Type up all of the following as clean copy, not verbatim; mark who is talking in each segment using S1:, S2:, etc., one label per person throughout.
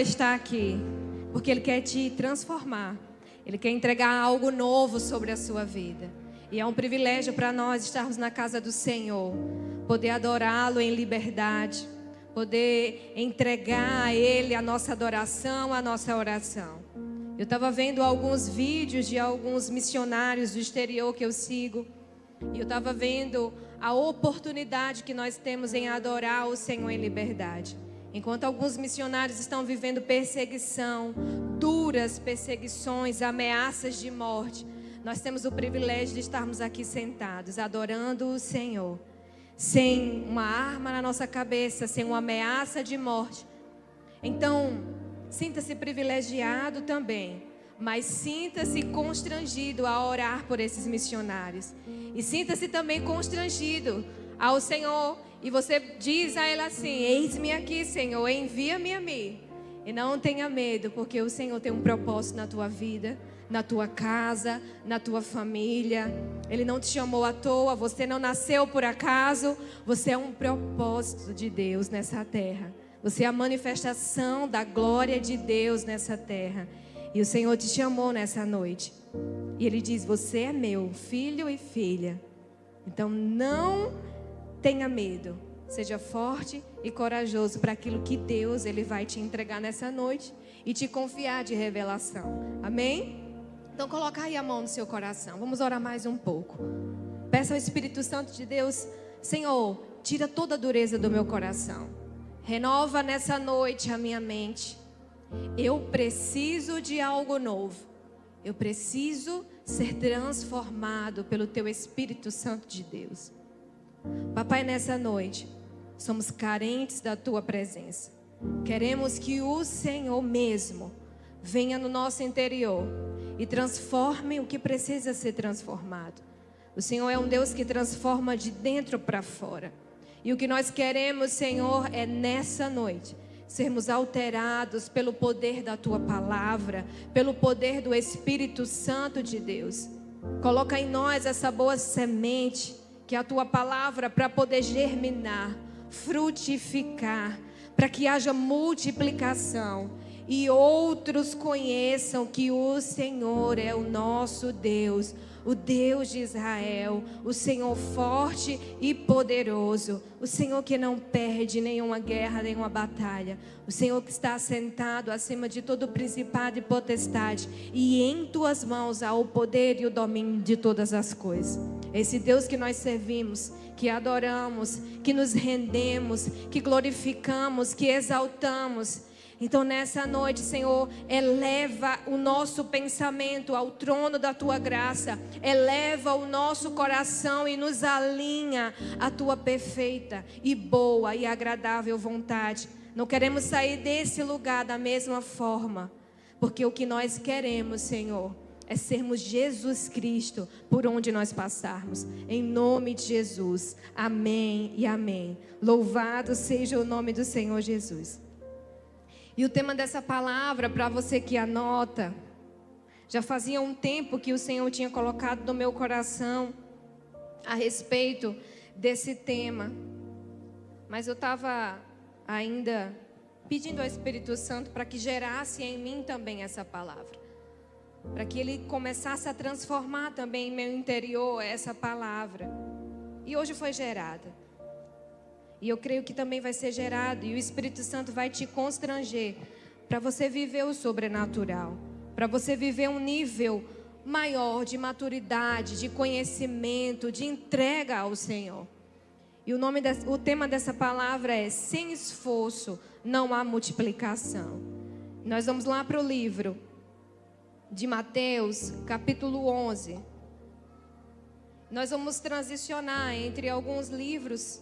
S1: Está aqui porque Ele quer te transformar. Ele quer entregar algo novo sobre a sua vida. E é um privilégio para nós estarmos na casa do Senhor, poder adorá-lo em liberdade, poder entregar a Ele a nossa adoração, a nossa oração. Eu estava vendo alguns vídeos de alguns missionários do exterior que eu sigo, e eu estava vendo a oportunidade que nós temos em adorar o Senhor em liberdade. Enquanto alguns missionários estão vivendo perseguição, duras perseguições, ameaças de morte, nós temos o privilégio de estarmos aqui sentados, adorando o Senhor, sem uma arma na nossa cabeça, sem uma ameaça de morte. Então, sinta-se privilegiado também, mas sinta-se constrangido a orar por esses missionários. E sinta-se também constrangido ao Senhor. E você diz a Ele assim: eis-me aqui, Senhor, envia-me a mim. E não tenha medo, porque o Senhor tem um propósito na tua vida, na tua casa, na tua família. Ele não te chamou à toa, você não nasceu por acaso. Você é um propósito de Deus nessa terra. Você é a manifestação da glória de Deus nessa terra. E o Senhor te chamou nessa noite. E Ele diz: você é meu filho e filha. Então não tenha medo. Seja forte e corajoso para aquilo que Deus Ele vai te entregar nessa noite e te confiar de revelação. Amém? Então coloca aí a mão no seu coração. Vamos orar mais um pouco. Peça ao Espírito Santo de Deus: Senhor, tira toda a dureza do meu coração. Renova nessa noite a minha mente. Eu preciso de algo novo. Eu preciso ser transformado pelo Teu Espírito Santo de Deus. Papai, nessa noite, somos carentes da Tua presença. Queremos que o Senhor mesmo venha no nosso interior e transforme o que precisa ser transformado. O Senhor é um Deus que transforma de dentro para fora. E o que nós queremos, Senhor, é nessa noite sermos alterados pelo poder da Tua palavra, pelo poder do Espírito Santo de Deus. Coloca em nós essa boa semente, que é a Tua palavra, para poder germinar, frutificar, para que haja multiplicação e outros conheçam que o Senhor é o nosso Deus, o Deus de Israel, o Senhor forte e poderoso, o Senhor que não perde nenhuma guerra, nenhuma batalha, o Senhor que está assentado acima de todo principado e potestade, e em Tuas mãos há o poder e o domínio de todas as coisas. Esse Deus que nós servimos, que adoramos, que nos rendemos, que glorificamos, que exaltamos. Então nessa noite, Senhor, eleva o nosso pensamento ao trono da Tua graça, eleva o nosso coração e nos alinha à Tua perfeita e boa e agradável vontade. Não queremos sair desse lugar da mesma forma, porque o que nós queremos, Senhor, é sermos Jesus Cristo por onde nós passarmos. Em nome de Jesus, amém e amém. Louvado seja o nome do Senhor Jesus. E o tema dessa palavra, para você que anota, já fazia um tempo que o Senhor tinha colocado no meu coração a respeito desse tema. Mas eu estava ainda pedindo ao Espírito Santo para que gerasse em mim também essa palavra. Para que Ele começasse a transformar também em meu interior essa palavra. E hoje foi gerada. E eu creio que também vai ser gerado. E o Espírito Santo vai te constranger para você viver o sobrenatural. Para você viver um nível maior de maturidade, de conhecimento, de entrega ao Senhor. E o tema dessa palavra é: sem esforço não há multiplicação. Nós vamos lá para o livro de Mateus, capítulo 11. Nós vamos transicionar entre alguns livros,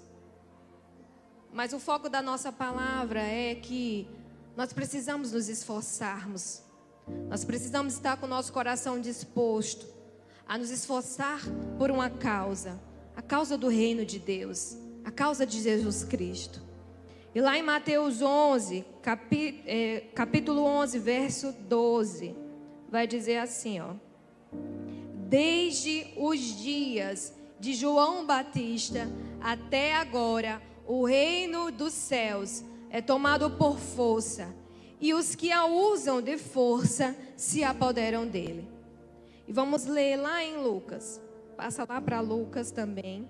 S1: mas o foco da nossa palavra é que nós precisamos nos esforçarmos. Nós precisamos estar com o nosso coração disposto a nos esforçar por uma causa, a causa do reino de Deus, a causa de Jesus Cristo. E lá em Mateus 11, capítulo 11, verso 12, vai dizer assim, ó: desde os dias de João Batista até agora, o reino dos céus é tomado por força, e os que a usam de força se apoderam dele. E vamos ler lá em Lucas. Passa lá para Lucas também.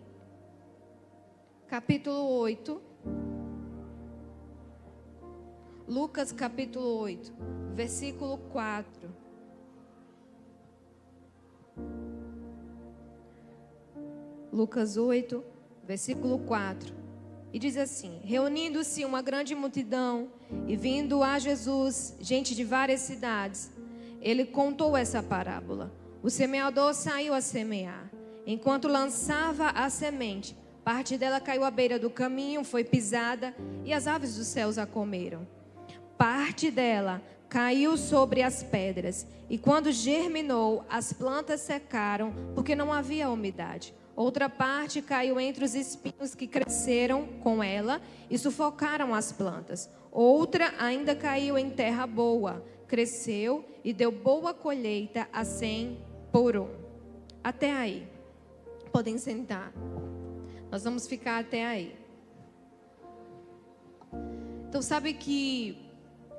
S1: Capítulo 8. Lucas capítulo 8, versículo 4. Lucas 8, versículo 4. E diz assim: reunindo-se uma grande multidão e vindo a Jesus, gente de várias cidades, ele contou essa parábola. O semeador saiu a semear. Enquanto lançava a semente, parte dela caiu à beira do caminho, foi pisada e as aves dos céus a comeram. Parte dela caiu sobre as pedras e quando germinou, as plantas secaram porque não havia umidade. Outra parte caiu entre os espinhos que cresceram com ela e sufocaram as plantas. Outra ainda caiu em terra boa, cresceu e deu boa colheita a 100 por 1. Até aí. Podem sentar. Nós vamos ficar até aí. Então sabe que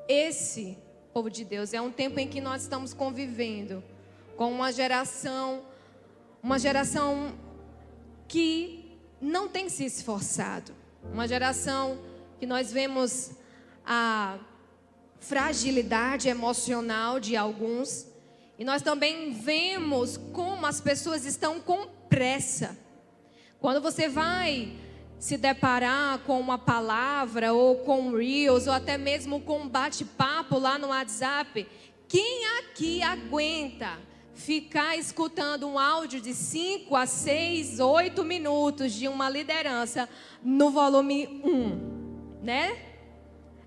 S1: esse povo de Deus é um tempo em que nós estamos convivendo com uma geração que não tem se esforçado. Uma geração que nós vemos a fragilidade emocional de alguns. E nós também vemos como as pessoas estão com pressa. Quando você vai se deparar com uma palavra, ou com Reels, ou até mesmo com um bate-papo lá no WhatsApp, quem aqui aguenta ficar escutando um áudio de 5 a 6, 8 minutos de uma liderança no volume 1, né?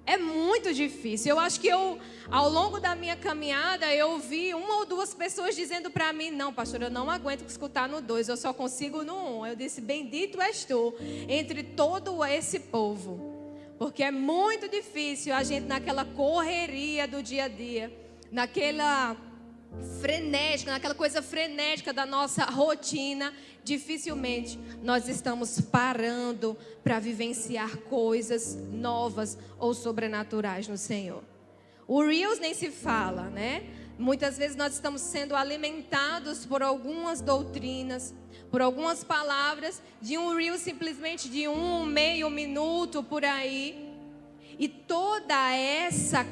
S1: É muito difícil. Eu acho que ao longo da minha caminhada, eu ouvi uma ou duas pessoas dizendo para mim: não, pastor, eu não aguento escutar no 2, eu só consigo no 1. Eu disse: bendito és tu entre todo esse povo. Porque é muito difícil a gente naquela correria do dia a dia, naquela coisa frenética da nossa rotina, dificilmente nós estamos parando para vivenciar coisas novas ou sobrenaturais no Senhor. O Reels nem se fala, né? Muitas vezes nós estamos sendo alimentados por algumas doutrinas, por algumas palavras, de um Reels simplesmente de meio minuto por aí. E toda essa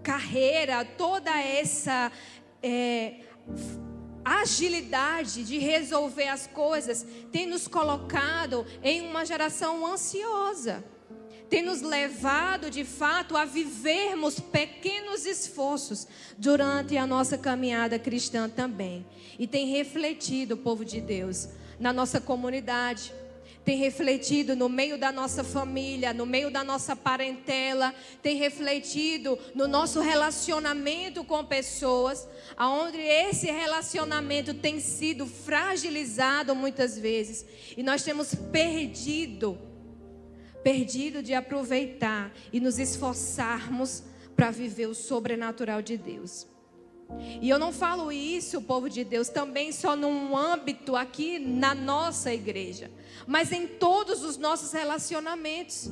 S1: carreira, toda essa agilidade de resolver as coisas tem nos colocado em uma geração ansiosa, tem nos levado de fato a vivermos pequenos esforços durante a nossa caminhada cristã também, e tem refletido, povo de Deus, na nossa comunidade, tem refletido no meio da nossa família, no meio da nossa parentela, tem refletido no nosso relacionamento com pessoas, onde esse relacionamento tem sido fragilizado muitas vezes, e nós temos perdido de aproveitar e nos esforçarmos para viver o sobrenatural de Deus. E eu não falo isso, povo de Deus, também só num âmbito aqui na nossa igreja, mas em todos os nossos relacionamentos.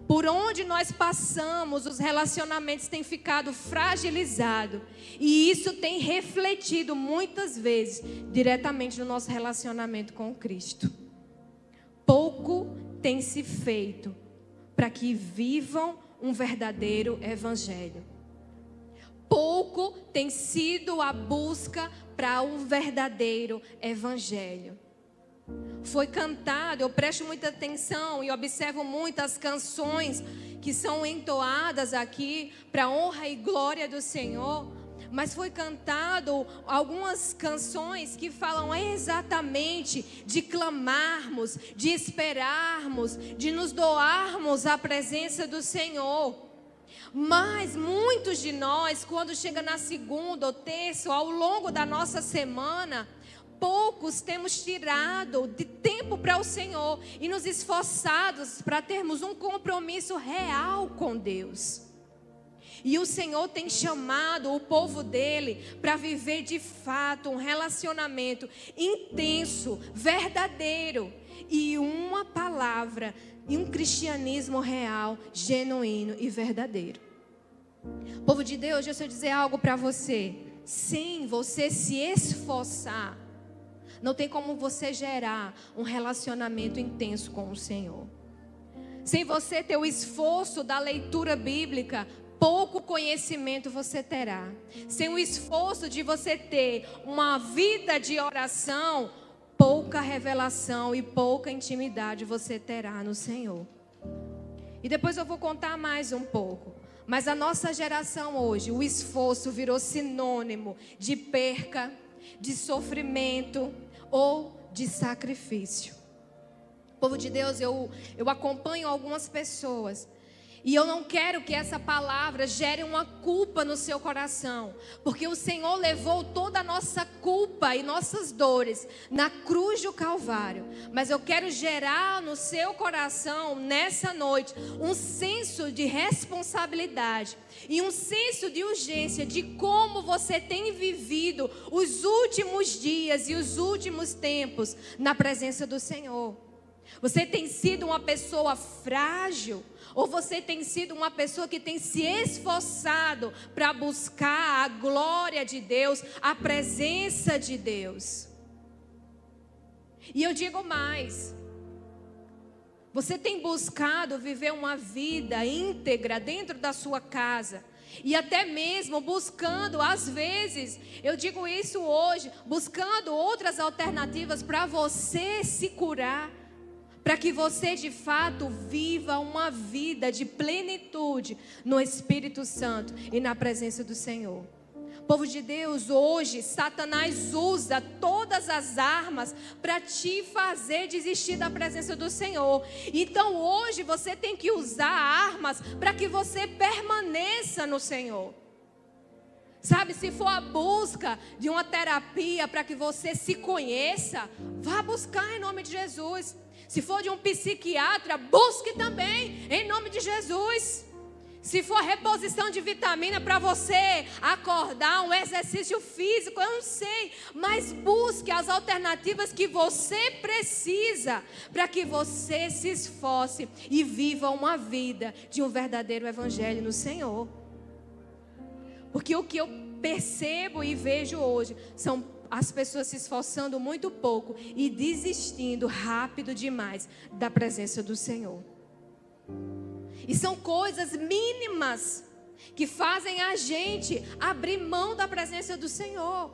S1: Por onde nós passamos, os relacionamentos têm ficado fragilizados, e isso tem refletido muitas vezes diretamente no nosso relacionamento com Cristo. Pouco tem se feito para que vivam um verdadeiro evangelho. Pouco tem sido a busca para um verdadeiro evangelho. Foi cantado, eu presto muita atenção e observo muitas canções que são entoadas aqui para a honra e glória do Senhor, mas foi cantado algumas canções que falam exatamente de clamarmos, de esperarmos, de nos doarmos à presença do Senhor. Mas muitos de nós, quando chega na segunda ou terça, ou ao longo da nossa semana, poucos temos tirado de tempo para o Senhor e nos esforçados para termos um compromisso real com Deus. E o Senhor tem chamado o povo dele para viver de fato um relacionamento intenso, verdadeiro, e uma palavra, e um cristianismo real, genuíno e verdadeiro. Povo de Deus, deixa eu dizer algo para você. Sem você se esforçar, não tem como você gerar um relacionamento intenso com o Senhor. Sem você ter o esforço da leitura bíblica, pouco conhecimento você terá. Sem o esforço de você ter uma vida de oração, pouca revelação e pouca intimidade você terá no Senhor. E depois eu vou contar mais um pouco. Mas a nossa geração hoje, o esforço virou sinônimo de perca, de sofrimento ou de sacrifício. Povo de Deus, eu acompanho algumas pessoas. E eu não quero que essa palavra gere uma culpa no seu coração. Porque o Senhor levou toda a nossa culpa e nossas dores na cruz do Calvário. Mas eu quero gerar no seu coração, nessa noite, um senso de responsabilidade. E um senso de urgência de como você tem vivido os últimos dias e os últimos tempos na presença do Senhor. Você tem sido uma pessoa frágil? Ou você tem sido uma pessoa que tem se esforçado para buscar a glória de Deus, a presença de Deus? E eu digo mais. Você tem buscado viver uma vida íntegra dentro da sua casa. E até mesmo buscando, às vezes, eu digo isso hoje, buscando outras alternativas para você se curar. Para que você de fato viva uma vida de plenitude no Espírito Santo e na presença do Senhor. Povo de Deus, hoje Satanás usa todas as armas para te fazer desistir da presença do Senhor. Então hoje você tem que usar armas para que você permaneça no Senhor. Sabe, se for a busca de uma terapia para que você se conheça, vá buscar em nome de Jesus. Se for de um psiquiatra, busque também, em nome de Jesus. Se for reposição de vitamina para você acordar, um exercício físico, eu não sei. Mas busque as alternativas que você precisa para que você se esforce e viva uma vida de um verdadeiro evangelho no Senhor. Porque o que eu percebo e vejo hoje são as pessoas se esforçando muito pouco e desistindo rápido demais da presença do Senhor. E são coisas mínimas que fazem a gente abrir mão da presença do Senhor.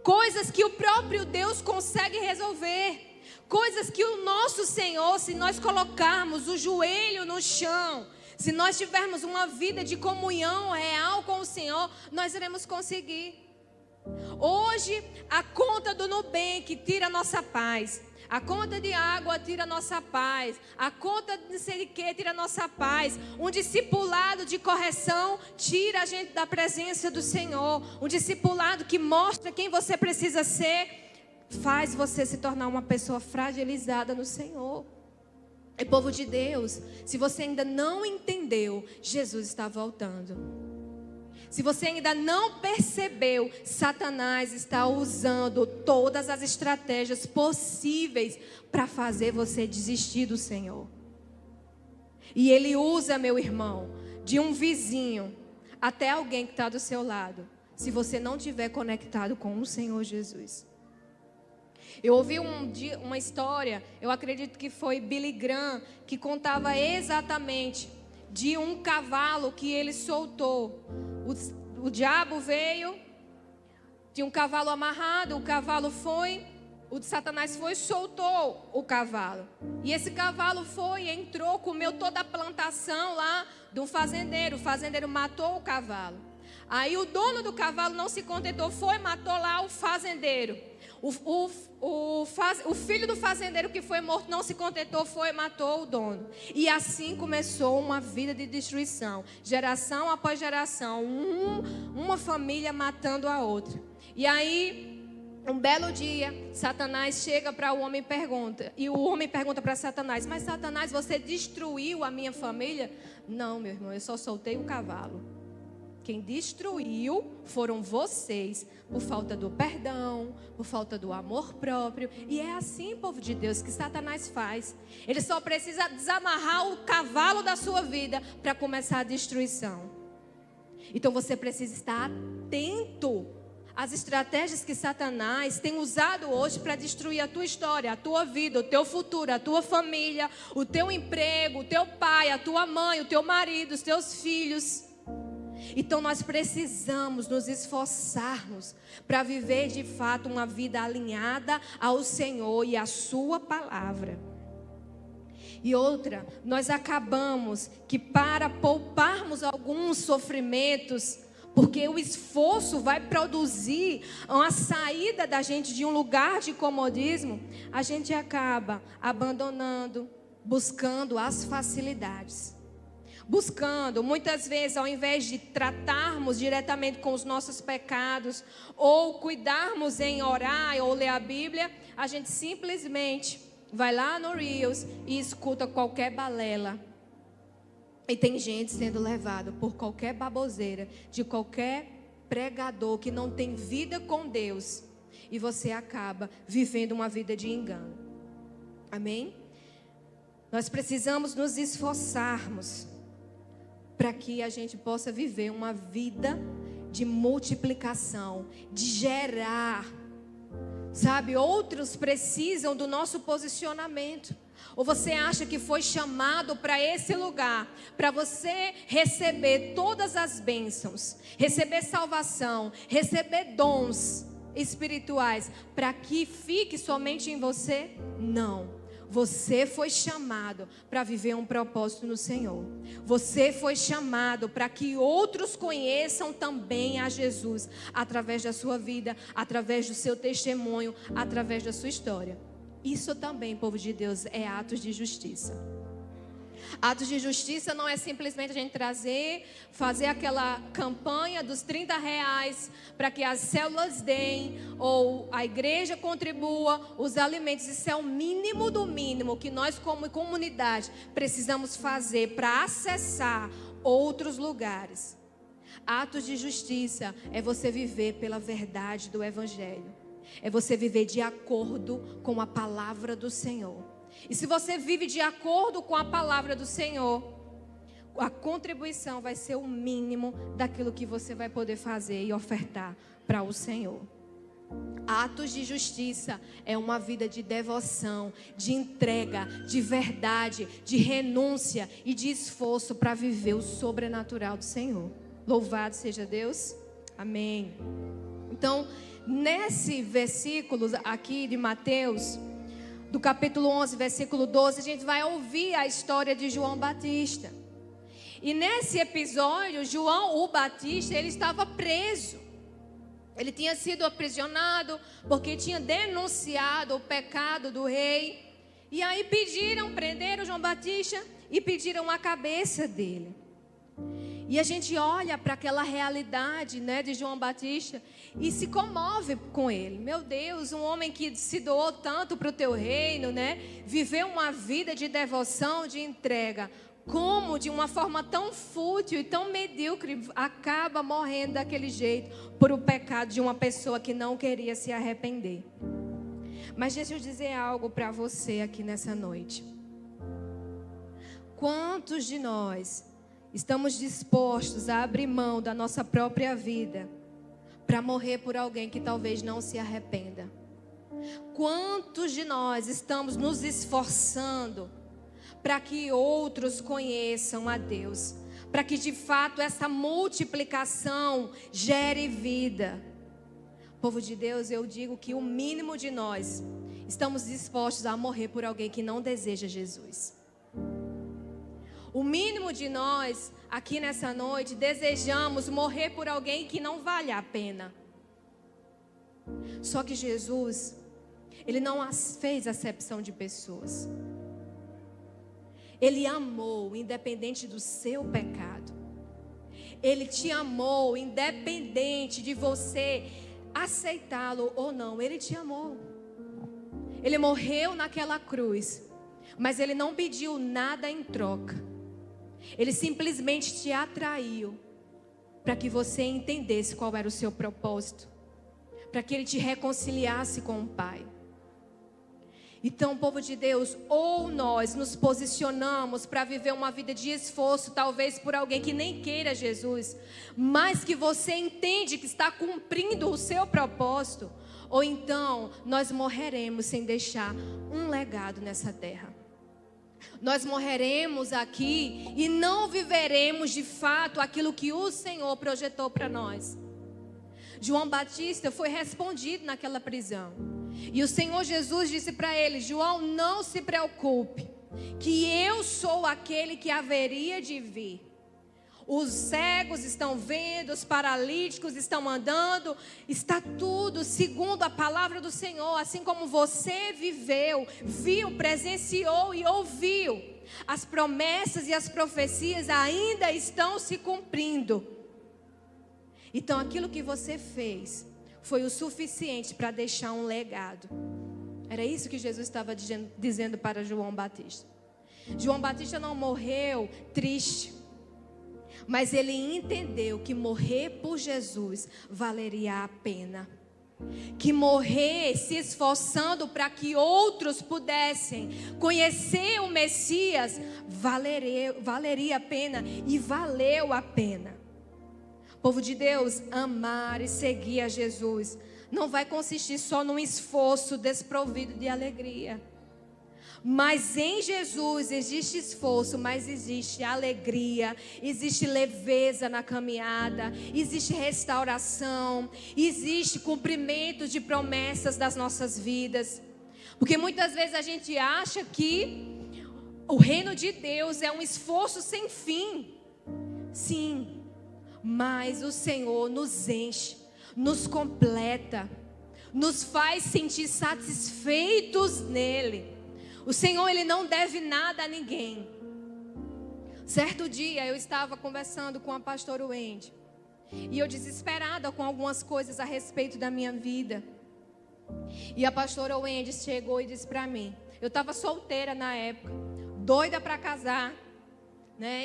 S1: Coisas que o próprio Deus consegue resolver. Coisas que o nosso Senhor, se nós colocarmos o joelho no chão, se nós tivermos uma vida de comunhão real com o Senhor, nós iremos conseguir. Hoje, a conta do Nubank tira a nossa paz. A conta de água tira a nossa paz. A conta de não sei o que tira a nossa paz. Um discipulado de correção tira a gente da presença do Senhor. Um discipulado que mostra quem você precisa ser, faz você se tornar uma pessoa fragilizada no Senhor. E povo de Deus, se você ainda não entendeu, Jesus está voltando. Se você ainda não percebeu, Satanás está usando todas as estratégias possíveis para fazer você desistir do Senhor. E ele usa, meu irmão, de um vizinho até alguém que está do seu lado, se você não estiver conectado com o Senhor Jesus. Eu ouvi uma história, eu acredito que foi Billy Graham, que contava exatamente de um cavalo que ele soltou. O diabo veio, tinha um cavalo amarrado, o cavalo foi, o de Satanás foi e soltou o cavalo. E esse cavalo foi, entrou, comeu toda a plantação lá de um fazendeiro. O fazendeiro matou o cavalo. Aí o dono do cavalo não se contentou, foi, matou lá o fazendeiro. O filho do fazendeiro que foi morto não se contentou, foi e matou o dono. E assim começou uma vida de destruição. Geração após geração. Uma família matando a outra. E aí, um belo dia, Satanás chega para o homem e pergunta. E o homem pergunta para Satanás: mas Satanás, você destruiu a minha família? Não, meu irmão, eu só soltei o cavalo. Quem destruiu foram vocês, por falta do perdão, por falta do amor próprio. E é assim, povo de Deus, que Satanás faz. Ele só precisa desamarrar o cavalo da sua vida para começar a destruição. Então você precisa estar atento às estratégias que Satanás tem usado hoje para destruir a tua história, a tua vida, o teu futuro, a tua família, o teu emprego, o teu pai, a tua mãe, o teu marido, os teus filhos. Então nós precisamos nos esforçarmos para viver de fato uma vida alinhada ao Senhor e à sua palavra. E outra, nós acabamos que para pouparmos alguns sofrimentos, porque o esforço vai produzir uma saída da gente de um lugar de comodismo, a gente acaba abandonando, buscando as facilidades. Buscando, muitas vezes, ao invés de tratarmos diretamente com os nossos pecados, ou cuidarmos em orar ou ler a Bíblia, a gente simplesmente vai lá no Reels e escuta qualquer balela. E tem gente sendo levada por qualquer baboseira, de qualquer pregador que não tem vida com Deus. E você acaba vivendo uma vida de engano. Amém? Nós precisamos nos esforçarmos para que a gente possa viver uma vida de multiplicação, de gerar. Sabe, outros precisam do nosso posicionamento. Ou você acha que foi chamado para esse lugar, para você receber todas as bênçãos, receber salvação, receber dons espirituais, para que fique somente em você? Não. Você foi chamado para viver um propósito no Senhor. Você foi chamado para que outros conheçam também a Jesus, através da sua vida, através do seu testemunho, através da sua história. Isso também, povo de Deus, é atos de justiça. Atos de justiça não é simplesmente a gente fazer aquela campanha dos R$30 para que as células deem ou a igreja contribua os alimentos. Isso é o mínimo do mínimo que nós como comunidade precisamos fazer para acessar outros lugares. Atos de justiça é você viver pela verdade do Evangelho. É você viver de acordo com a palavra do Senhor. E se você vive de acordo com a palavra do Senhor, a contribuição vai ser o mínimo daquilo que você vai poder fazer e ofertar para o Senhor. Atos de justiça é uma vida de devoção, de entrega, de verdade, de renúncia e de esforço para viver o sobrenatural do Senhor. Louvado seja Deus. Amém. Então, nesse versículo aqui de Mateus, do capítulo 11, versículo 12, a gente vai ouvir a história de João Batista. E nesse episódio, João o Batista, ele estava preso. Ele tinha sido aprisionado porque tinha denunciado o pecado do rei. E aí prenderam João Batista e pediram a cabeça dele. E a gente olha para aquela realidade, né, de João Batista e se comove com ele. Meu Deus, um homem que se doou tanto para o teu reino, né? Viveu uma vida de devoção, de entrega. Como de uma forma tão fútil e tão medíocre acaba morrendo daquele jeito por o pecado de uma pessoa que não queria se arrepender. Mas deixa eu dizer algo para você aqui nessa noite. Quantos de nós estamos dispostos a abrir mão da nossa própria vida para morrer por alguém que talvez não se arrependa? Quantos de nós estamos nos esforçando para que outros conheçam a Deus? Para que de fato essa multiplicação gere vida. Povo de Deus, eu digo que o mínimo de nós estamos dispostos a morrer por alguém que não deseja Jesus. O mínimo de nós, aqui nessa noite, desejamos morrer por alguém que não vale a pena. Só que Jesus, Ele não fez acepção de pessoas. Ele amou, independente do seu pecado. Ele te amou, independente de você aceitá-lo ou não. Ele te amou. Ele morreu naquela cruz, mas Ele não pediu nada em troca. Ele simplesmente te atraiu para que você entendesse qual era o seu propósito, para que Ele te reconciliasse com o Pai. Então, povo de Deus, ou nós nos posicionamos para viver uma vida de esforço, talvez por alguém que nem queira Jesus, mas que você entende que está cumprindo o seu propósito, ou então nós morreremos sem deixar um legado nessa terra. Nós morreremos aqui e não viveremos de fato aquilo que o Senhor projetou para nós. João Batista foi respondido naquela prisão. E o Senhor Jesus disse para ele: João, não se preocupe, que eu sou aquele que haveria de vir. Os cegos estão vendo, os paralíticos estão andando, está tudo segundo a palavra do Senhor, assim como você viveu, viu, presenciou e ouviu. As promessas e as profecias ainda estão se cumprindo. Então aquilo que você fez foi o suficiente para deixar um legado. Era isso que Jesus estava dizendo para João Batista. João Batista não morreu triste, mas ele entendeu que morrer por Jesus valeria a pena. Que morrer se esforçando para que outros pudessem conhecer o Messias valeria a pena e valeu a pena. Povo de Deus, amar e seguir a Jesus não vai consistir só num esforço desprovido de alegria. Mas em Jesus existe esforço, mas existe alegria, existe leveza na caminhada, existe restauração, existe cumprimento de promessas das nossas vidas. Porque muitas vezes a gente acha que o reino de Deus é um esforço sem fim. Sim. Mas o Senhor nos enche, nos completa, nos faz sentir satisfeitos nele. O Senhor, Ele não deve nada a ninguém. Certo dia eu estava conversando com a pastora Wendy, e eu desesperada com algumas coisas a respeito da minha vida. E a pastora Wendy chegou e disse para mim, eu estava solteira na época, doida para casar.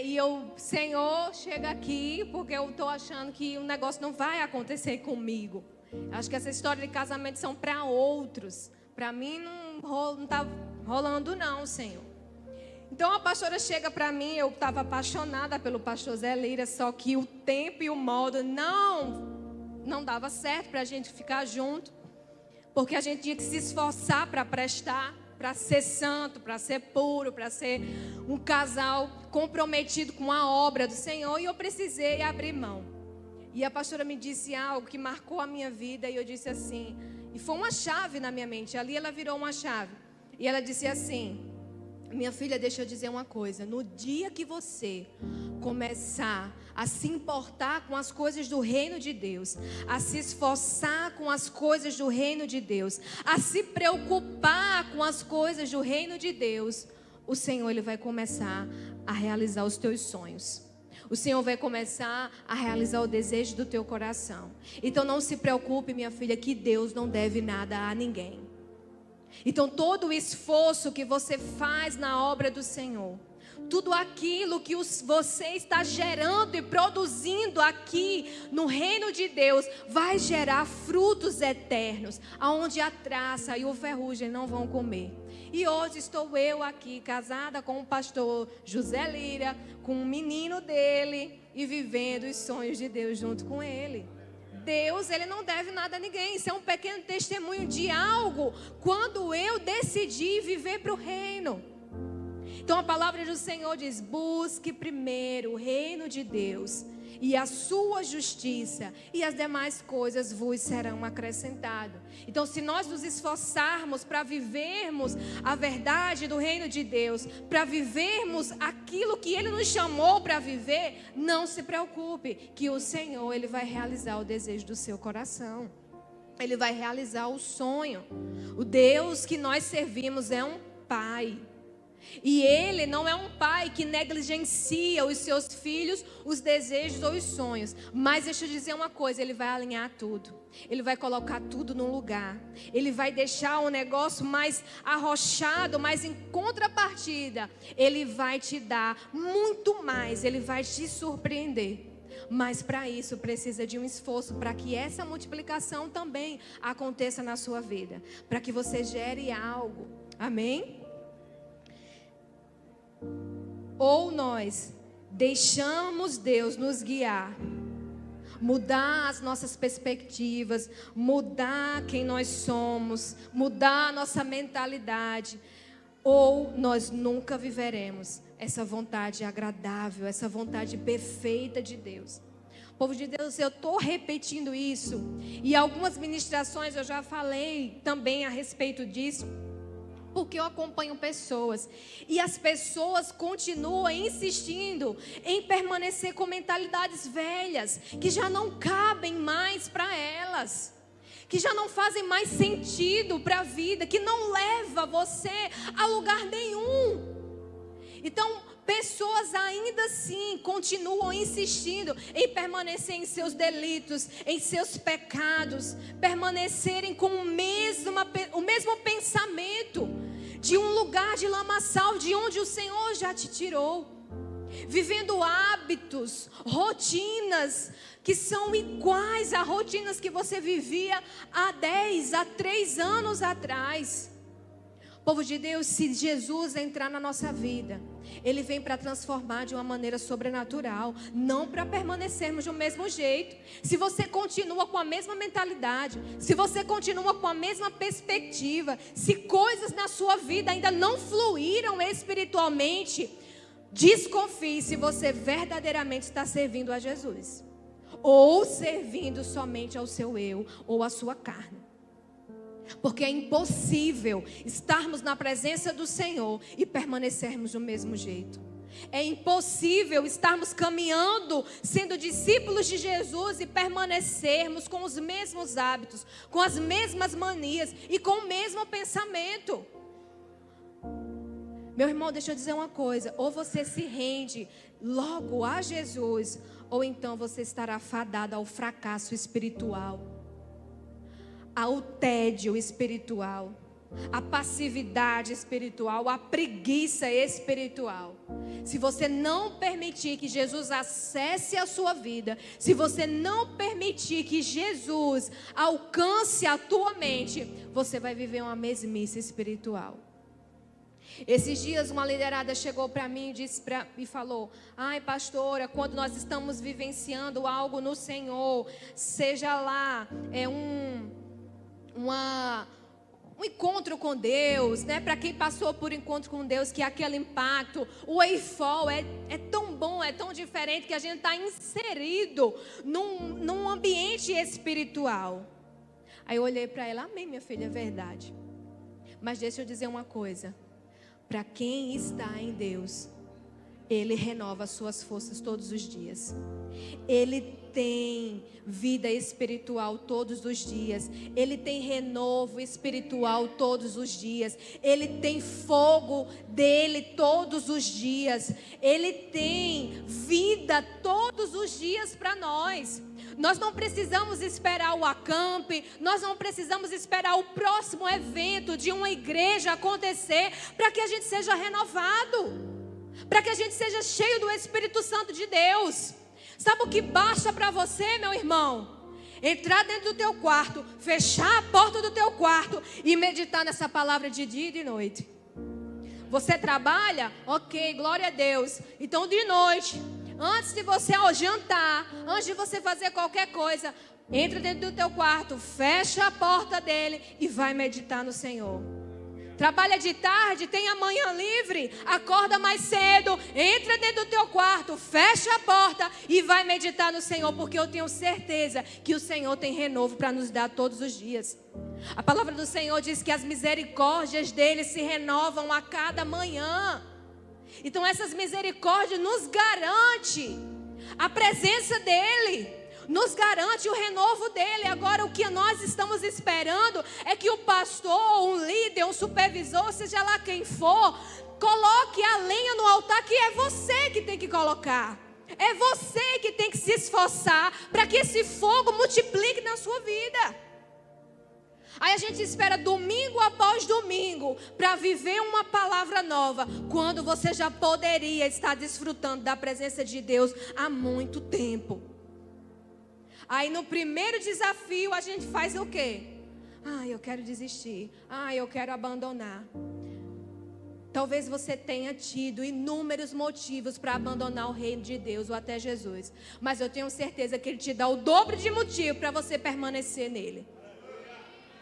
S1: E eu, Senhor, chega aqui porque eu estou achando que o negócio não vai acontecer comigo. Acho que essa história de casamento são para outros. Para mim não está rolando não, Senhor. Então a pastora chega para mim, eu estava apaixonada pelo pastor Zé Lira, só que o tempo e o modo não dava certo para a gente ficar junto. Porque a gente tinha que se esforçar para prestar, para ser santo, para ser puro, para ser um casal comprometido com a obra do Senhor. E eu precisei abrir mão. E a pastora me disse algo que marcou a minha vida. E eu disse assim, e foi uma chave na minha mente. Ali ela virou uma chave. E ela disse assim, minha filha, deixa eu dizer uma coisa. No dia que você começar a se importar com as coisas do reino de Deus, a se esforçar com as coisas do reino de Deus, a se preocupar com as coisas do reino de Deus, o Senhor, Ele vai começar a realizar os teus sonhos. O Senhor vai começar a realizar o desejo do teu coração. Então não se preocupe, minha filha, que Deus não deve nada a ninguém. Então todo o esforço que você faz na obra do Senhor, tudo aquilo que você está gerando e produzindo aqui no reino de Deus, vai gerar frutos eternos, aonde a traça e o ferrugem não vão comer. E hoje estou eu aqui, casada com o pastor José Lira, com o menino dele e vivendo os sonhos de Deus junto com ele. Deus, Ele não deve nada a ninguém. Isso é um pequeno testemunho de algo quando eu decidi viver para o reino. Então a palavra do Senhor diz, busque primeiro o reino de Deus e a sua justiça, e as demais coisas vos serão acrescentadas. Então se nós nos esforçarmos para vivermos a verdade do reino de Deus, para vivermos aquilo que Ele nos chamou para viver, não se preocupe, que o Senhor, Ele vai realizar o desejo do seu coração. Ele vai realizar o sonho. O Deus que nós servimos é um Pai. E Ele não é um pai que negligencia os seus filhos, os desejos ou os sonhos. Mas deixa eu dizer uma coisa, Ele vai alinhar tudo. Ele vai colocar tudo no lugar. Ele vai deixar o negócio mais arrochado, mas em contrapartida, Ele vai te dar muito mais. Ele vai te surpreender. Mas para isso precisa de um esforço, para que essa multiplicação também aconteça na sua vida. Para que você gere algo. Amém? Ou nós deixamos Deus nos guiar, mudar as nossas perspectivas, mudar quem nós somos, mudar a nossa mentalidade, ou nós nunca viveremos essa vontade agradável, essa vontade perfeita de Deus. Povo de Deus, eu estou repetindo isso, e algumas ministrações eu já falei também a respeito disso, porque eu acompanho pessoas, e as pessoas continuam insistindo em permanecer com mentalidades velhas, que já não cabem mais para elas, que já não fazem mais sentido para a vida, que não leva você a lugar nenhum. Então, pessoas ainda assim continuam insistindo em permanecer em seus delitos, em seus pecados, permanecerem com o mesmo pensamento de um lugar de lamaçal, de onde o Senhor já te tirou, vivendo hábitos, rotinas que são iguais a rotinas que você vivia há 10, há 3 anos atrás. Povo de Deus, se Jesus entrar na nossa vida, Ele vem para transformar de uma maneira sobrenatural, não para permanecermos do mesmo jeito. Se você continua com a mesma mentalidade, se você continua com a mesma perspectiva, se coisas na sua vida ainda não fluíram espiritualmente, desconfie se você verdadeiramente está servindo a Jesus, ou servindo somente ao seu eu ou à sua carne. Porque é impossível estarmos na presença do Senhor e permanecermos do mesmo jeito. É impossível estarmos caminhando, sendo discípulos de Jesus e permanecermos com os mesmos hábitos, com as mesmas manias e com o mesmo pensamento. Meu irmão, deixa eu dizer uma coisa: ou você se rende logo a Jesus, ou então você estará fadado ao fracasso espiritual, ao tédio espiritual, à passividade espiritual, à preguiça espiritual. Se você não permitir que Jesus acesse a sua vida, se você não permitir que Jesus alcance a tua mente, você vai viver uma mesmice espiritual. Esses dias uma liderada chegou para mim e falou: ai pastora, quando nós estamos vivenciando algo no Senhor, seja lá um encontro com Deus, né? Para quem passou por encontro com Deus, que é aquele impacto, o eifol é tão bom, é tão diferente, que a gente está inserido num ambiente espiritual. Aí eu olhei para ela: amém, minha filha, é verdade. Mas deixa eu dizer uma coisa: para quem está em Deus, Ele renova as suas forças todos os dias. Ele tem vida espiritual todos os dias. Ele tem renovo espiritual todos os dias. Ele tem fogo dele todos os dias. Ele tem vida todos os dias para nós. Nós não precisamos esperar o acampe, nós não precisamos esperar o próximo evento de uma igreja acontecer para que a gente seja renovado, para que a gente seja cheio do Espírito Santo de Deus. Sabe o que basta para você, meu irmão? Entrar dentro do teu quarto, fechar a porta do teu quarto e meditar nessa palavra de dia e de noite. Você trabalha? Ok, glória a Deus. Então de noite, antes de você jantar, antes de você fazer qualquer coisa, entra dentro do teu quarto, fecha a porta dele e vai meditar no Senhor. Trabalha de tarde, tem a manhã livre, acorda mais cedo, entra dentro do teu quarto, fecha a porta e vai meditar no Senhor, porque eu tenho certeza que o Senhor tem renovo para nos dar todos os dias. A palavra do Senhor diz que as misericórdias dele se renovam a cada manhã. Então essas misericórdias nos garante a presença dele, nos garante o renovo dele. Agora o que nós estamos esperando é que o pastor, um líder, um supervisor, seja lá quem for, coloque a lenha no altar, que é você que tem que colocar. É você que tem que se esforçar para que esse fogo multiplique na sua vida. Aí a gente espera domingo após domingo para viver uma palavra nova, quando você já poderia estar desfrutando da presença de Deus há muito tempo. Aí no primeiro desafio a gente faz o quê? Eu quero desistir. Eu quero abandonar. Talvez você tenha tido inúmeros motivos para abandonar o reino de Deus ou até Jesus. Mas eu tenho certeza que Ele te dá o dobro de motivo para você permanecer nele.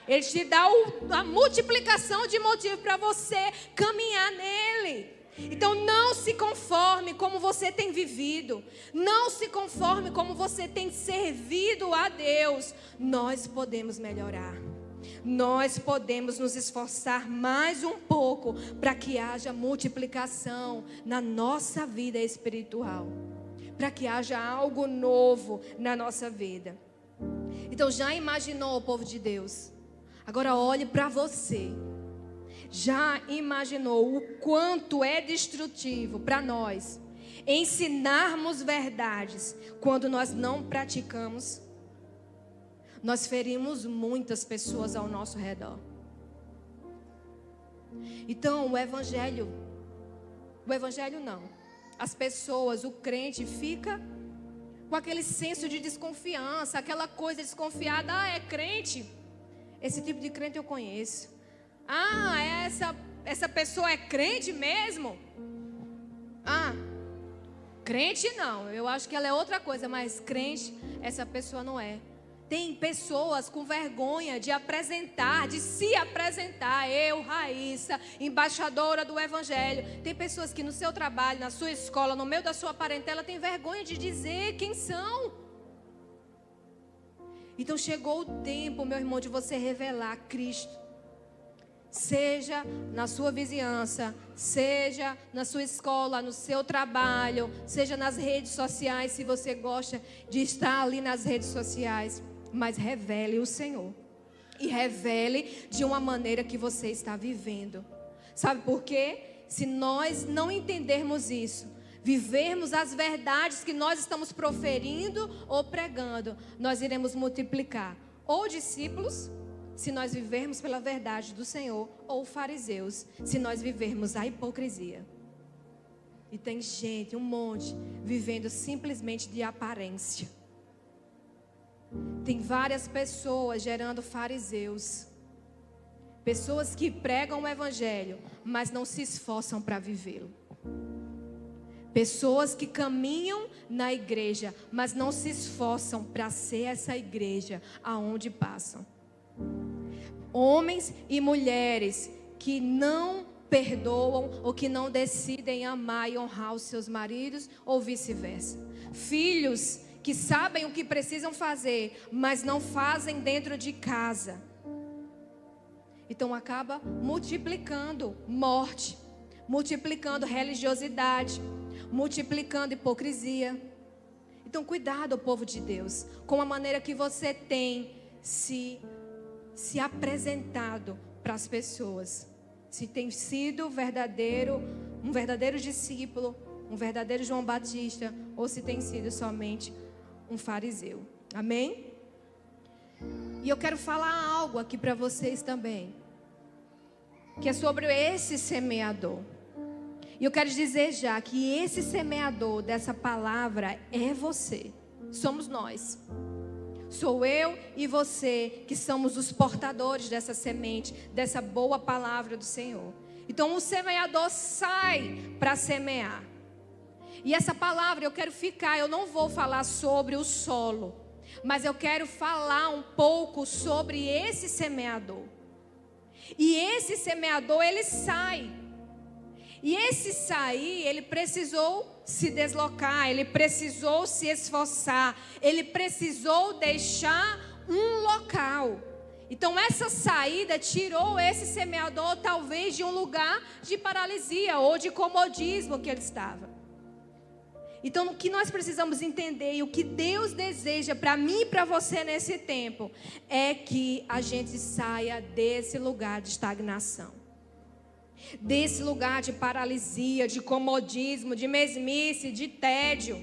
S1: Ele te dá a multiplicação de motivo para você caminhar nele. Então não se conforme como você tem vivido. Não se conforme como você tem servido a Deus. Nós podemos melhorar. Nós podemos nos esforçar mais um pouco para que haja multiplicação na nossa vida espiritual. Para que haja algo novo na nossa vida. Então já imaginou, o povo de Deus? Agora olhe para você. Já imaginou o quanto é destrutivo para nós ensinarmos verdades quando nós não praticamos? Nós ferimos muitas pessoas ao nosso redor. Então o evangelho não. As pessoas, o crente fica com aquele senso de desconfiança, aquela coisa desconfiada. Ah, é crente? Esse tipo de crente eu conheço. Ah, essa pessoa é crente mesmo? Ah, crente não. Eu acho que ela é outra coisa, mas crente, essa pessoa não é. Tem pessoas com vergonha de apresentar, de se apresentar. Eu, Raíssa, embaixadora do Evangelho. Tem pessoas que no seu trabalho, na sua escola, no meio da sua parentela, tem vergonha de dizer quem são. Então chegou o tempo, meu irmão, de você revelar Cristo. Seja na sua vizinhança, seja na sua escola, no seu trabalho, seja nas redes sociais, se você gosta de estar ali nas redes sociais. Mas revele o Senhor. E revele de uma maneira que você está vivendo. Sabe por quê? Se nós não entendermos isso, vivermos as verdades que nós estamos proferindo ou pregando, nós iremos multiplicar ou discípulos, se nós vivermos pela verdade do Senhor, ou fariseus, se nós vivermos a hipocrisia. E tem gente, um monte, vivendo simplesmente de aparência. Tem várias pessoas gerando fariseus. Pessoas que pregam o evangelho, mas não se esforçam para vivê-lo. Pessoas que caminham na igreja, mas não se esforçam para ser essa igreja aonde passam. Homens e mulheres que não perdoam ou que não decidem amar e honrar os seus maridos ou vice-versa. Filhos que sabem o que precisam fazer, mas não fazem dentro de casa. Então acaba multiplicando morte, multiplicando religiosidade, multiplicando hipocrisia. Então cuidado, povo de Deus, com a maneira que você tem se apresentado para as pessoas. Se tem sido um verdadeiro discípulo, um verdadeiro João Batista, ou se tem sido somente um fariseu. Amém? E eu quero falar algo aqui para vocês também, que é sobre esse semeador. E eu quero dizer já que esse semeador dessa palavra é você. Somos nós. Sou eu e você que somos os portadores dessa semente, dessa boa palavra do Senhor. Então o semeador sai para semear. E essa palavra eu não vou falar sobre o solo, mas eu quero falar um pouco sobre esse semeador. E esse semeador, ele sai. E esse sair, ele precisou se deslocar, ele precisou se esforçar, ele precisou deixar um local. Então essa saída tirou esse semeador talvez de um lugar de paralisia ou de comodismo que ele estava. Então o que nós precisamos entender e o que Deus deseja para mim e para você nesse tempo é que a gente saia desse lugar de estagnação, desse lugar de paralisia, de comodismo, de mesmice, de tédio.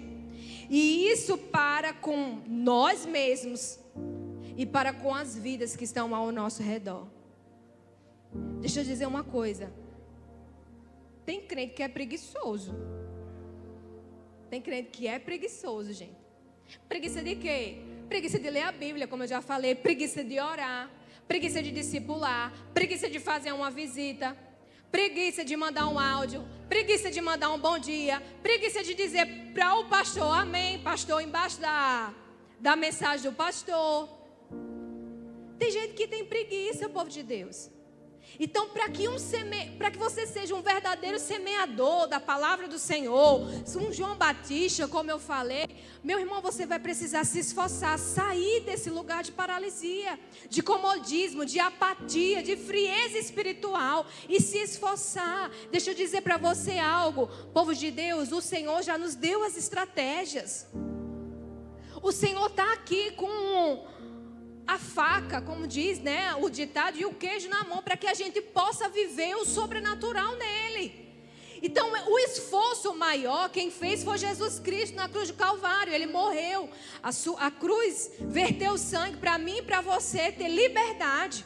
S1: E isso para com nós mesmos e para com as vidas que estão ao nosso redor. Deixa eu dizer uma coisa. Tem crente que é preguiçoso. Tem crente que é preguiçoso, gente. Preguiça de quê? Preguiça de ler a Bíblia, como eu já falei. Preguiça de orar. Preguiça de discipular. Preguiça de fazer uma visita. preguiça de mandar um áudio, preguiça de mandar um bom dia, preguiça de dizer para o pastor, amém, pastor, embaixo da mensagem do pastor. Tem gente que tem preguiça, povo de Deus. Então, para que você seja um verdadeiro semeador da palavra do Senhor, um João Batista, como eu falei, meu irmão, você vai precisar se esforçar, sair desse lugar de paralisia, de comodismo, de apatia, de frieza espiritual e se esforçar. Deixa eu dizer para você algo, povo de Deus, o Senhor já nos deu as estratégias. O Senhor está aqui com a faca, como diz, né, o ditado, e o queijo na mão, para que a gente possa viver o sobrenatural nele. Então, o esforço maior, quem fez foi Jesus Cristo na cruz do Calvário. Ele morreu, a cruz verteu sangue para mim e para você ter liberdade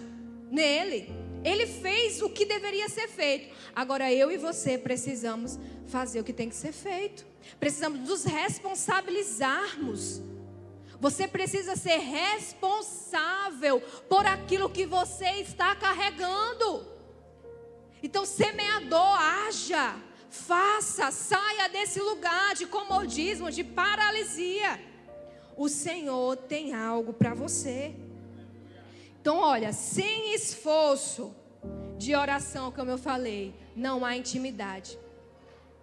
S1: nele. Ele fez o que deveria ser feito. Agora eu e você precisamos fazer o que tem que ser feito. Precisamos nos responsabilizarmos. Você precisa ser responsável por aquilo que você está carregando. Então, semeador, haja, faça, saia desse lugar de comodismo, de paralisia. O Senhor tem algo para você. Então, olha, sem esforço de oração, como eu falei, não há intimidade.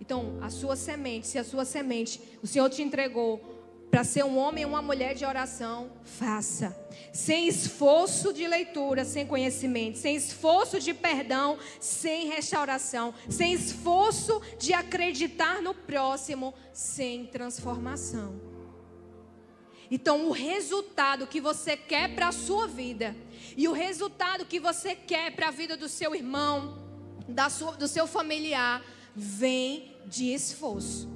S1: Então, a sua semente, se a sua semente, o Senhor te entregou para ser um homem e uma mulher de oração, faça. Sem esforço de leitura, sem conhecimento. Sem esforço de perdão, sem restauração. Sem esforço de acreditar no próximo, sem transformação. Então, o resultado que você quer para a sua vida e o resultado que você quer para a vida do seu irmão, do seu familiar, vem de esforço.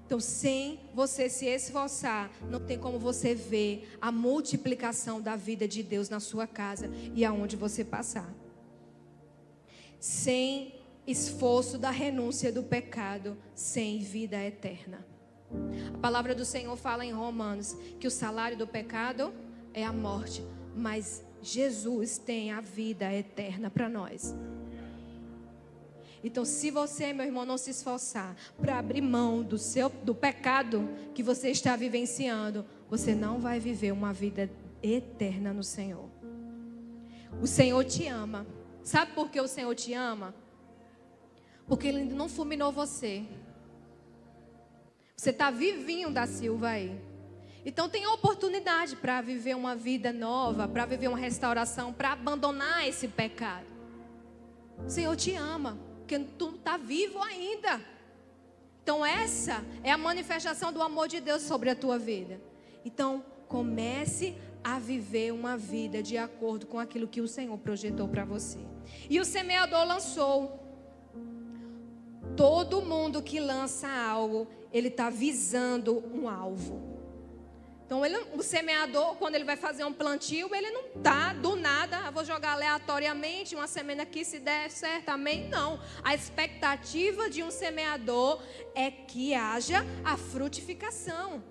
S1: Então, sem você se esforçar, não tem como você ver a multiplicação da vida de Deus na sua casa e aonde você passar. Sem esforço da renúncia do pecado, sem vida eterna. A palavra do Senhor fala em Romanos que o salário do pecado é a morte, mas Jesus tem a vida eterna para nós. Então, se você, meu irmão, não se esforçar para abrir mão do pecado que você está vivenciando, você não vai viver uma vida eterna no Senhor. O Senhor te ama. Sabe por que o Senhor te ama? Porque Ele ainda não fulminou você. Você está vivinho da Silva aí. Então, tem oportunidade para viver uma vida nova, para viver uma restauração, para abandonar esse pecado. O Senhor te ama. Porque tu está vivo ainda. Então essa é a manifestação do amor de Deus sobre a tua vida. Então comece a viver uma vida de acordo com aquilo que o Senhor projetou para você. E o semeador lançou. Todo mundo que lança algo, ele está visando um alvo. Então o semeador, quando ele vai fazer um plantio, ele não está do nada, vou jogar aleatoriamente uma semente aqui, se der certo, amém? Não. A expectativa de um semeador é que haja a frutificação.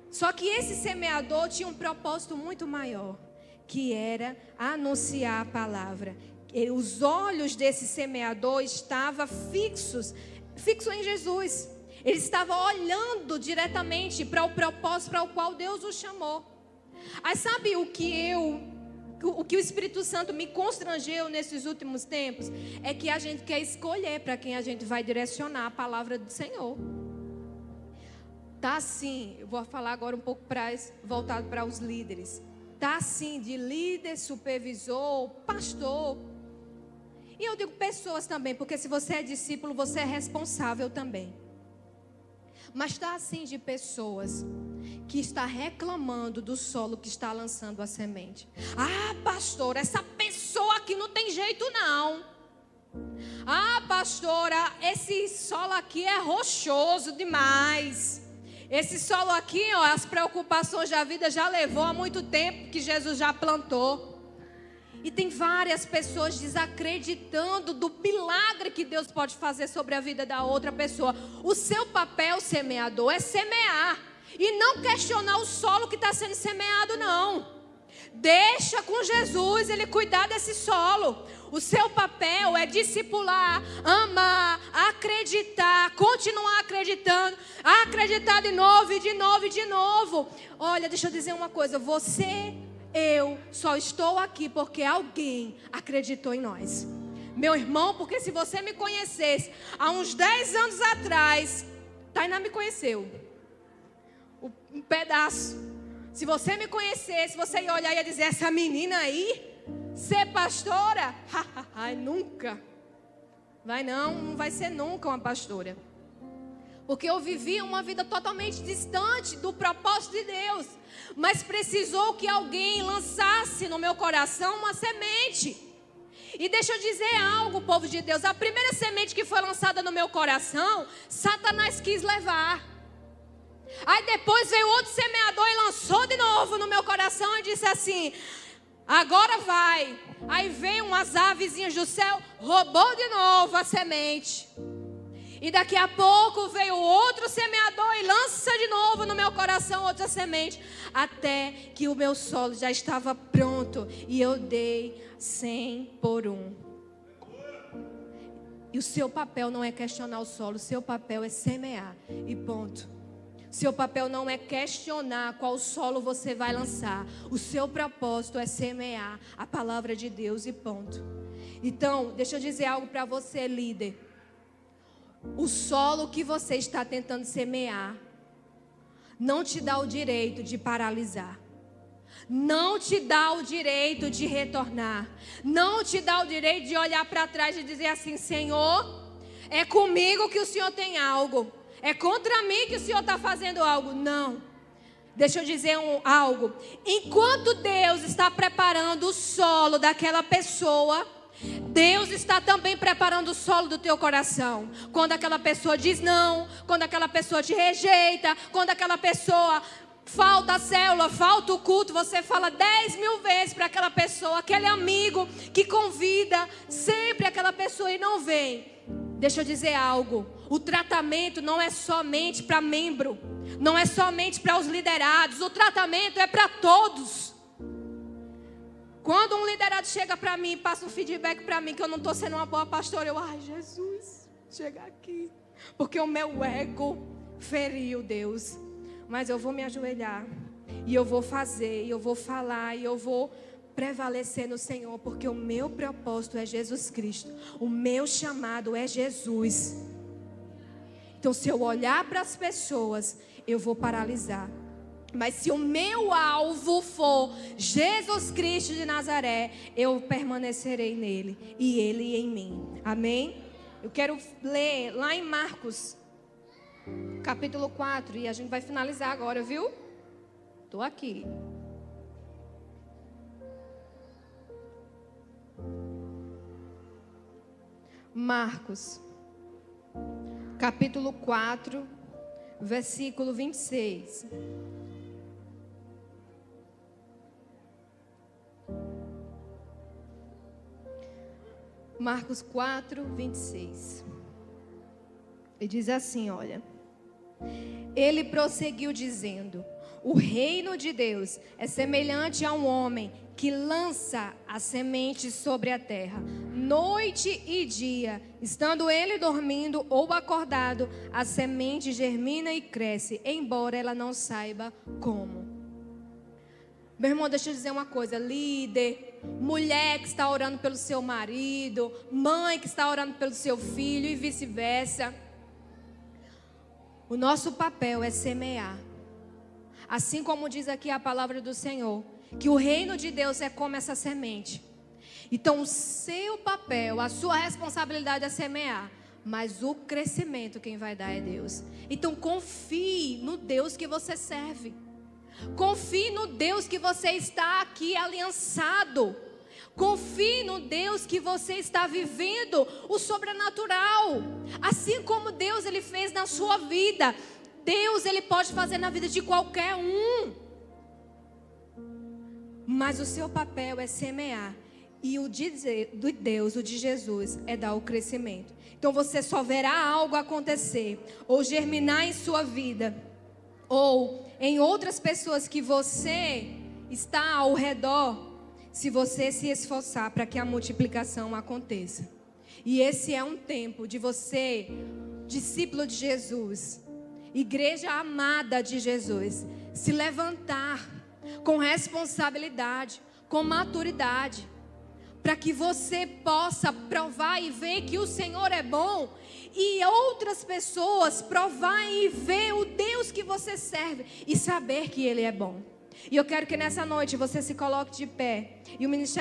S1: Só que esse semeador tinha um propósito muito maior, que era anunciar a palavra. E os olhos desse semeador estavam fixos em Jesus. Ele estava olhando diretamente para o propósito para o qual Deus o chamou. Aí sabe o que o Espírito Santo me constrangeu nesses últimos tempos? É que a gente quer escolher para quem a gente vai direcionar a palavra do Senhor. Tá assim, eu vou falar agora um pouco voltado para os líderes. Tá assim, de líder, supervisor, pastor. E eu digo pessoas também, porque se você é discípulo, você é responsável também. Mas está assim de pessoas que está reclamando do solo que está lançando a semente. Ah, pastor, essa pessoa aqui não tem jeito não. Ah, pastora, esse solo aqui é rochoso demais. Esse solo aqui, ó, as preocupações da vida já levou há muito tempo que Jesus já plantou. E tem várias pessoas desacreditando do milagre que Deus pode fazer sobre a vida da outra pessoa. O seu papel, semeador, é semear. E não questionar o solo que está sendo semeado, não. Deixa com Jesus ele cuidar desse solo. O seu papel é discipular, amar, acreditar, continuar acreditando, acreditar de novo e de novo e de novo. Olha, deixa eu dizer uma coisa. Eu só estou aqui porque alguém acreditou em nós. Meu irmão, porque se você me conhecesse há uns 10 anos atrás, Tainá me conheceu. Um pedaço. Se você me conhecesse, você ia olhar e ia dizer, essa menina aí, ser pastora? Ai, nunca. Não vai ser nunca uma pastora. Porque eu vivia uma vida totalmente distante do propósito de Deus. Mas precisou que alguém lançasse no meu coração uma semente. E deixa eu dizer algo, povo de Deus. A primeira semente que foi lançada no meu coração, Satanás quis levar. Aí depois veio outro semeador e lançou de novo no meu coração e disse assim, agora vai. Aí veio umas avezinhas do céu, roubou de novo a semente. E daqui a pouco veio outro semeador e lança de novo no meu coração outra semente. Até que o meu solo já estava pronto e eu dei 100 por 1. E o seu papel não é questionar o solo, o seu papel é semear e ponto. Seu papel não é questionar qual solo você vai lançar. O seu propósito é semear a palavra de Deus e ponto. Então, deixa eu dizer algo para você, líder. O solo que você está tentando semear não te dá o direito de paralisar. Não te dá o direito de retornar. Não te dá o direito de olhar para trás e dizer assim, Senhor, é comigo que o Senhor tem algo. É contra mim que o Senhor está fazendo algo. Não. Deixa eu dizer algo. Enquanto Deus está preparando o solo daquela pessoa, Deus está também preparando o solo do teu coração. Quando aquela pessoa diz não, quando aquela pessoa te rejeita, quando aquela pessoa falta a célula, falta o culto, você fala 10.000 vezes para aquela pessoa, aquele amigo que convida sempre aquela pessoa e não vem. Deixa eu dizer algo. O tratamento não é somente para membro, não é somente para os liderados, o tratamento é para todos. Quando um liderado chega para mim, passa um feedback para mim que eu não estou sendo uma boa pastora, eu, ai Jesus, chega aqui, porque o meu ego feriu Deus. Mas eu vou me ajoelhar, e eu vou fazer, e eu vou falar, e eu vou prevalecer no Senhor, porque o meu propósito é Jesus Cristo, o meu chamado é Jesus. Então, se eu olhar para as pessoas, eu vou paralisar. Mas se o meu alvo for Jesus Cristo de Nazaré, eu permanecerei nele e ele em mim. Amém? Eu quero ler lá em Marcos, capítulo 4, e a gente vai finalizar agora, viu? Estou aqui. Marcos, capítulo 4, versículo 26. Marcos 4, 26. E diz assim, olha. Ele prosseguiu dizendo: o reino de Deus é semelhante a um homem que lança a semente sobre a terra, noite e dia, estando ele dormindo ou acordado, a semente germina e cresce, embora ela não saiba como. Meu irmão, deixa eu dizer uma coisa, líder, mulher que está orando pelo seu marido, mãe que está orando pelo seu filho e vice-versa. O nosso papel é semear. Assim como diz aqui a palavra do Senhor, que o reino de Deus é como essa semente. Então o seu papel, a sua responsabilidade é semear, mas o crescimento quem vai dar é Deus. Então confie no Deus que você serve. Confie no Deus que você está aqui aliançado. Confie no Deus que você está vivendo o sobrenatural. Assim como Deus ele fez na sua vida, Deus ele pode fazer na vida de qualquer um. Mas o seu papel é semear. E o de Deus, o de Jesus, é dar o crescimento. Então você só verá algo acontecer, ou germinar em sua vida, ou em outras pessoas que você está ao redor se você se esforçar para que a multiplicação aconteça. E esse é um tempo de você, discípulo de Jesus, igreja amada de Jesus, se levantar com responsabilidade, com maturidade, para que você possa provar e ver que o Senhor é bom, e outras pessoas provar e ver o Deus que você serve e saber que Ele é bom. E eu quero que nessa noite você se coloque de pé e o ministério